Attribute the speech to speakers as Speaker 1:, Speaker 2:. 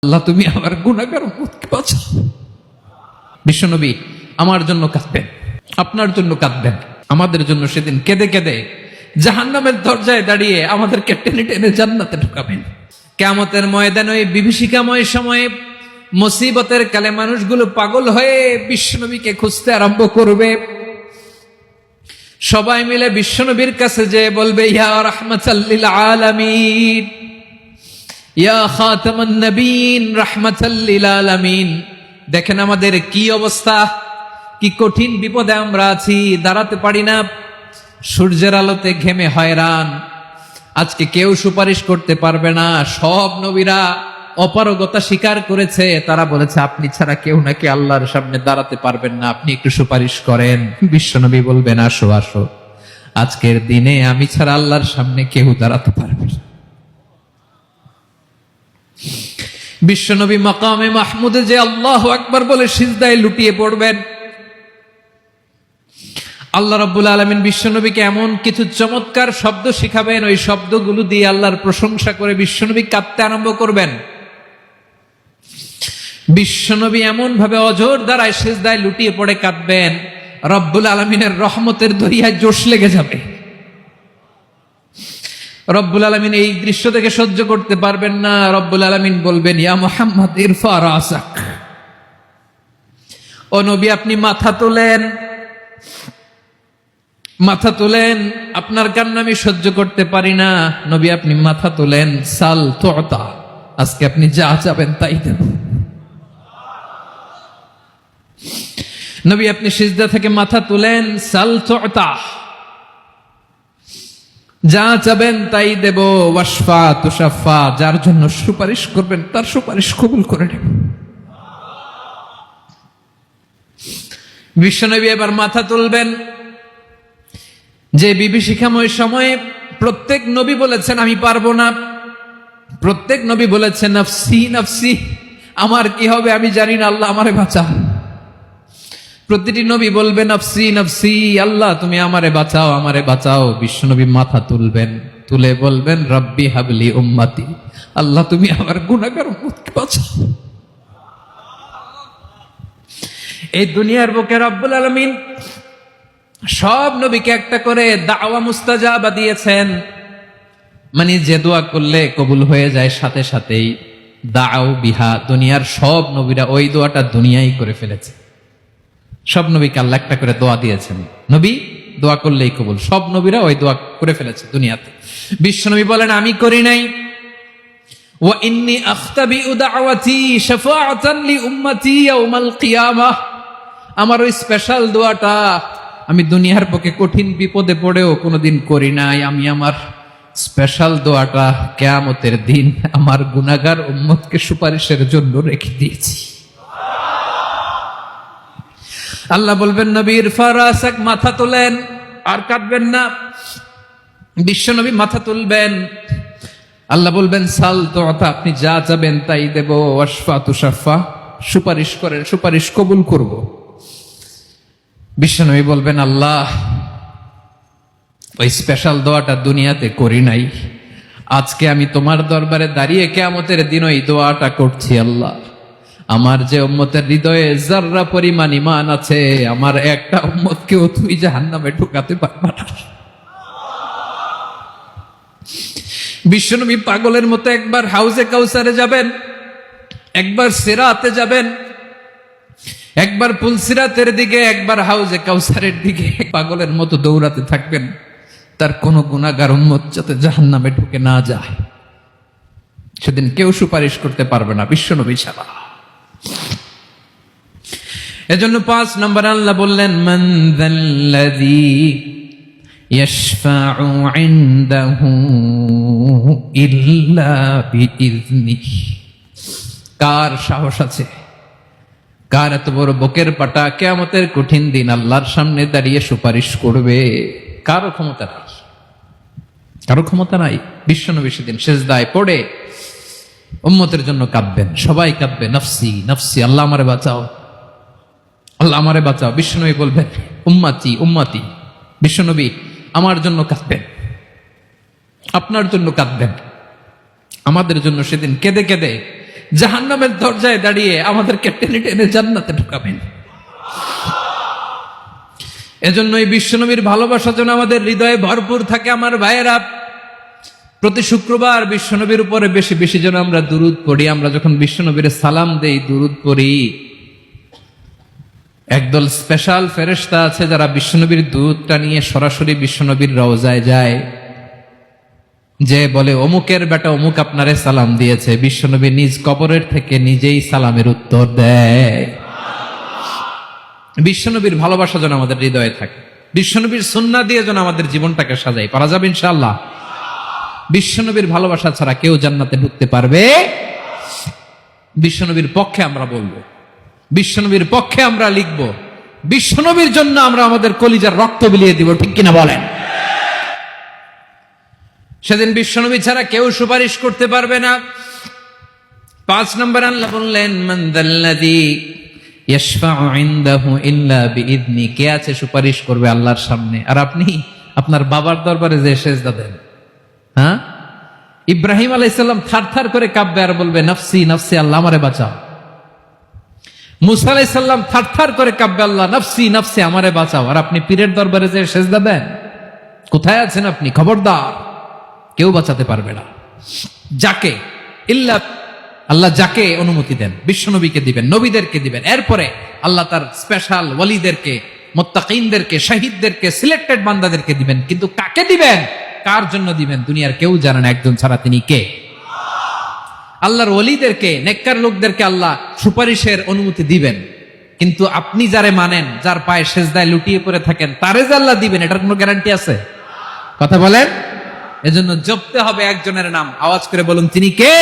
Speaker 1: আল্লাহ তুমি আমার গুনাহগার উম্মতকে বাঁচাও। বিশ্বনবী আমার জন্য কাঁদবেন, আপনার জন্য কাঁদবেন, আমাদের জন্য সেদিন কেঁদে কেঁদে জাহান্নামের দরজায় দাঁড়িয়ে আমাদেরকে টেনে টেনে জান্নাতে ঢুকাবেন। কিয়ামতের ময়দানে ওই বিভীষিকাময় সময়ে মুসিবতের কালে মানুষগুলো পাগল হয়ে বিশ্বনবীকে খুঁজতে আরম্ভ করবে। সবাই মিলে বিশ্বনবীর কাছে যে বলবে, ইয়া রাহমাতাল লিল আলামিন, ইয়া খাতামান নবীন, রাহমাতাল লিল আলামিন। দেখেন আমাদের কি অবস্থা, কি কঠিন বিপদে আমরা আছি, দাঁড়াতে পারি না, সূর্যের আলোতে ঘেমে হয়রান। আজকে কেউ সুপারিশ করতে পারবে না। সব নবীরা অপারগতা স্বীকার করেছে, তারা বলেছে আপনি ছাড়া কেউ নাকি আল্লাহর সামনে দাঁড়াতে পারবেন না, আপনি একটু সুপারিশ করেন। বিশ্বনবী বলবেন, আসো আসো, আজকের দিনে আমি ছাড়া আল্লাহর সামনে কেউ দাঁড়াতে পারবে না। বিশ্বনবী মাকামে মাহমুদে যে আল্লাহু আকবার বলে সিজদায় লুটিয়ে পড়বেন, আল্লাহ রাব্বুল আলামিন বিশ্বনবীকে এমন কিছু চমৎকার শব্দ শিখাবেন, ওই শব্দগুলো দিয়ে আল্লাহর প্রশংসা করে বিশ্বনবী কাঁদতে আরম্ভ করবেন। বিশ্বনবী এমন ভাবে অজর দ্বারায় সিজদায় লুটিয়ে পড়ে কাঁদবেন, রব্বুল আলামিনের রহমতের দরিয়ায় জোশ লেগে যাবে। রব্বুল আলামিন এই দৃশ্য থেকে সহ্য করতে পারবেন না। রব্বুল আলামিন বলবেন, ইয়া মুহাম্মদ ইরফা রাসাক, ও নবী আপনি মাথা তোলেন, মাথা তোলেন, আপনার কান্না আমি সহ্য করতে পারি না। নবী আপনি মাথা তোলেন, সাল তুতা, আজকে আপনি যা চাবেন তাই দেব। নবী আপনি সিজদা থেকে মাথা তুলেন, সাল তুতা, যা চাবেন তাই দেব। ওয়াশফা তুশাফা, যার জন্য সুপারিশ করবেন তার সুপারিশ কবুল করে নেব। বিশ্বনবী এবার মাথা তুলবেন। যে বিভীষিকাময় সময়ে প্রত্যেক নবী বলেছেন আমি পারবো না, প্রত্যেক নবী বলেছেন নফসি নফসি, আমার কি হবে আমি জানি না, আল্লাহ আমারে বাঁচা। প্রতিটি নবী বলবেন নফসি নফসি, আল্লাহ তুমি আমারে বাঁচাও, আমারে বাঁচাও। বিশ্বনবী মাথা তুলবেন, তুলে বলবেন রব্বি হাবলি উম্মতি, আল্লাহ তুমি আমার গুনাহগার উম্মতকে বাঁচাও। এই দুনিয়ার বুকে রব্বুল আলামিন সব নবীকে একটা করে দাওয়া মুস্তাজাবা দিয়েছেন, মানে যে দোয়া করলে কবুল হয়ে যায় সাথে সাথেই। দাও বিহা, দুনিয়ার সব নবীরা ওই দোয়াটা দুনিয়ায় করে ফেলেছে। সব নবীকে আল্লাহ একটা করে দোয়া দিয়েছেন, নবী দোয়া করলেই কবুল। সব নবীরা ওই দোয়া করে ফেলেছে দুনিয়াতে। বিশ্বনবী বলেন আমি করি নাই। ওয়া ইন্নী আখতাবিউ দাওয়াতি শাফাআতান লি উম্মতি ইয়াউমাল কিয়ামাহ, আমার ওই স্পেশাল দোয়াটা আমি দুনিয়ার পক্ষে কঠিন বিপদে পড়েও কোনোদিন করি নাই। আমি আমার স্পেশাল দোয়াটা কিয়ামতের দিন আমার গুনাহগার উম্মতকে সুপারিশের জন্য রেখে দিয়েছি। আল্লাহ বলবেন নবীর ফারাসাক, মাথা তোলেন, আর কাঁদবেন না। বিশ্বনবী মাথা তুলবেন, আল্লাহ বলবেন সাল তুতা, আপনি যা চাবেন তাই দেব। ওয়াশফা তুশাফা, সুপারিশ করেন, সুপারিশ কবুল করব। বিশ্বনবী বলবেন আল্লাহ ওই স্পেশাল দোয়াটা দুনিয়াতে করি নাই, আজকে আমি তোমার দরবারে দাঁড়িয়ে কিয়ামতের দিন ওই দোয়াটা করছি। আল্লাহ আমার যে উম্মতের হৃদয়ে যাররা পরিমাণ ঈমান আছে, আমার একটা উম্মতকেও তুই জাহান্নামে ঢুকাতে পারবা না। বিশ্বনবী পাগলের মতো একবার হাউজে কাউসারে যাবেন, একবার সিরাতে যাবেন, একবার পুলসিরাতের দিকে, একবার হাউজে কাউসারের দিকে, পাগলের মতো দৌড়াতে থাকবেন। তার কোনো গুনাহগার উম্মত যাতে জাহান্নামে ঢুকে না যায়। সেদিন কেউ সুপারিশ করতে পারবে না বিশ্বনবী ছাড়া। এজন্য 5 নম্বর আল্লাহ বললেন মান যাল্লাযী ইয়াশফাউ ইনদাহু ইল্লা বিইযনিহি, কার সাহস আছে, কার এত বড় বুকের পাটা কিয়ামতের কঠিন দিন আল্লাহর সামনে দাঁড়িয়ে সুপারিশ করবে? কারো ক্ষমতা নাই, কারো ক্ষমতা নাই। বিশ্বনবী সেদিন সিজদায় পড়ে উম্মতের জন্য কাঁদবেন, সবাই কাঁদবে নফসি নফসি, আল্লাহ আমারে বাঁচাও, আল্লাহ আমারে বাঁচাও। বিশ্বনবী বলবেন উম্মতি উম্মতি। বিশ্বনবী আমার জন্য কাঁদবেন, আপনার জন্য কাঁদবেন, আমাদের জন্য সেদিন কেঁদে কেঁদে জাহান্নামের দরজায় দাঁড়িয়ে আমাদেরকে টেনে টেনে জান্নাতে ঢুকাবেন। এজন্যই বিশ্বনবীর ভালোবাসা যেন আমাদের হৃদয়ে ভরপুর থাকে। আমার ভাইয়েরা, প্রতি শুক্রবার বিশ্বনবীর উপরে বেশি বেশি যেন আমরা দুরূদ পড়ি। আমরা যখন বিশ্বনবীর সালাম দেই, দুরূদ পড়ি, একদল স্পেশাল ফেরেশতা আছে যারা বিশ্বনবীর দুধটা নিয়ে সরাসরি বিশ্বনবীর রওজায় যায়, যে বলে অমুকের বেটা অমুক আপনারে সালাম দিয়েছে। বিশ্বনবী নিজ কবরের থেকে নিজেই সালামের উত্তর দেয়। বিশ্বনবীর ভালোবাসা যেন আমাদের হৃদয়ে থাকে। বিশ্বনবীর সুন্নাহ দিয়ে যেন আমাদের জীবনটাকে সাজাই। পারা যাবে ইনশাআল্লাহ। বিশ্বনবীর ভালোবাসা ছাড়া কেউ জান্নাতে ঢুকতে পারবে। বিশ্বনবীর পক্ষে আমরা বলবো, বিশ্বনবীর পক্ষে আমরা লিখব, বিশ্বনবীর জন্য আমরা আমাদের কলিজার রক্ত বিলিয়ে দিব। ঠিক কিনা বলেন? সেদিন বিশ্বনবী ছাড়া কেউ সুপারিশ করতে পারবে না। 5 নম্বর আল্লাহ বললেন, মান যাল্লাযী ইয়াশফাউ ইনদাহু ইল্লা বিইذনি। কে আছে সুপারিশ করবে আল্লাহর সামনে, আর আপনি আপনার বাবার দরবারে যে সেজদা দেন? হ্যাঁ, ইব্রাহিম আলাইহিস সালাম থারথার করে কাঁপবে আর বলবে নফসি নফসি, আল্লাহ আমারে বাঁচাও। মুসা আলাইহিস সালাম থারথার করে কাঁপবে, আল্লাহ নফসি নফসি, আমারে বাঁচাও। আর আপনি পীরের দরবারে যে সেজদা দেন? কোথায় আছেন আপনি? খবরদার, কেউ বাঁচাতে পারবে না। যাকে ইল্লা আল্লাহ যাকে অনুমতি দেন, বিশ্বনবীকে দিবেন, নবীদেরকে দিবেন। এরপরে আল্লাহ তার স্পেশাল ওয়ালিদেরকে, মুত্তাকিনদেরকে, শহীদদেরকে, সিলেক্টেড বান্দাদেরকে দিবেন। কিন্তু কাকে দিবেন, কার জন্য দিবেন, দুনিয়ার কেউ জানে না। একজন ছাড়া, তিনি কে? আল্লাহর ওয়ালিদেরকে, নেককার লোকদেরকে আল্লাহ সুপারিশের অনুমতি দিবেন। কিন্তু আপনি যারে মানেন, যার পায়ে সেজদায় লুটিয়ে পড়ে থাকেন, তারে যে আল্লাহ দিবেন, এটার কোনো গ্যারান্টি আছে? কথা বলেন। এজন্য জপতে হবে একজনের নাম। আওয়াজ করে বলুন, তিনি কে?